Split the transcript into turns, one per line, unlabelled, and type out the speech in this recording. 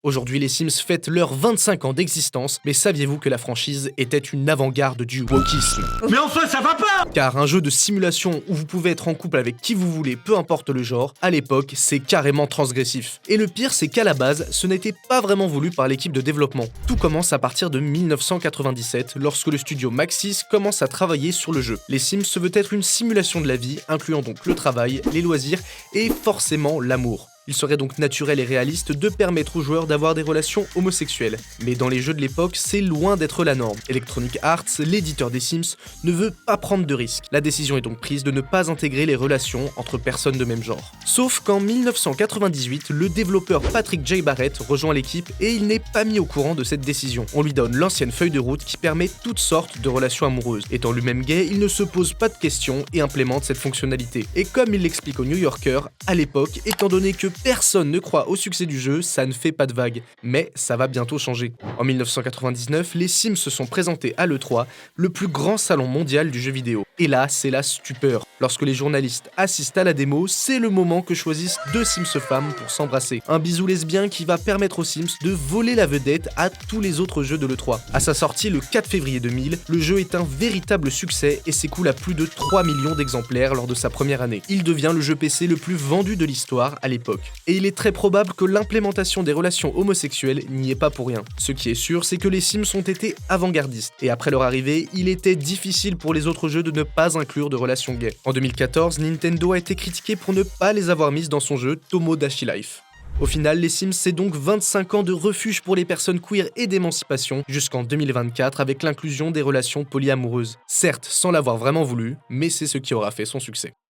Aujourd'hui, les Sims fêtent leurs 25 ans d'existence, mais saviez-vous que la franchise était une avant-garde du wokisme?
Mais enfin, ça va pas!
Car un jeu de simulation où vous pouvez être en couple avec qui vous voulez, peu importe le genre, à l'époque, c'est carrément transgressif. Et le pire, c'est qu'à la base, ce n'était pas vraiment voulu par l'équipe de développement. Tout commence à partir de 1997, lorsque le studio Maxis commence à travailler sur le jeu. Les Sims se veut être une simulation de la vie, incluant donc le travail, les loisirs et forcément l'amour. Il serait donc naturel et réaliste de permettre aux joueurs d'avoir des relations homosexuelles. Mais dans les jeux de l'époque, c'est loin d'être la norme. Electronic Arts, l'éditeur des Sims, ne veut pas prendre de risques. La décision est donc prise de ne pas intégrer les relations entre personnes de même genre. Sauf qu'en 1998, le développeur Patrick J. Barrett rejoint l'équipe et il n'est pas mis au courant de cette décision. On lui donne l'ancienne feuille de route qui permet toutes sortes de relations amoureuses. Étant lui-même gay, il ne se pose pas de questions et implémente cette fonctionnalité. Et comme il l'explique au New Yorker, à l'époque, étant donné que personne ne croit au succès du jeu, ça ne fait pas de vague. Mais ça va bientôt changer. En 1999, les Sims se sont présentés à l'E3, le plus grand salon mondial du jeu vidéo. Et là, c'est la stupeur. Lorsque les journalistes assistent à la démo, c'est le moment que choisissent deux Sims femmes pour s'embrasser. Un bisou lesbien qui va permettre aux Sims de voler la vedette à tous les autres jeux de l'E3. À sa sortie le 4 février 2000, le jeu est un véritable succès et s'écoule à plus de 3 millions d'exemplaires lors de sa première année. Il devient le jeu PC le plus vendu de l'histoire à l'époque. Et il est très probable que l'implémentation des relations homosexuelles n'y est pas pour rien. Ce qui est sûr, c'est que les Sims ont été avant-gardistes. Et après leur arrivée, il était difficile pour les autres jeux de ne pas inclure de relations gays. En 2014, Nintendo a été critiqué pour ne pas les avoir mises dans son jeu Tomodachi Life. Au final, les Sims, c'est donc 25 ans de refuge pour les personnes queer et d'émancipation, jusqu'en 2024 avec l'inclusion des relations polyamoureuses. Certes, sans l'avoir vraiment voulu, mais c'est ce qui aura fait son succès.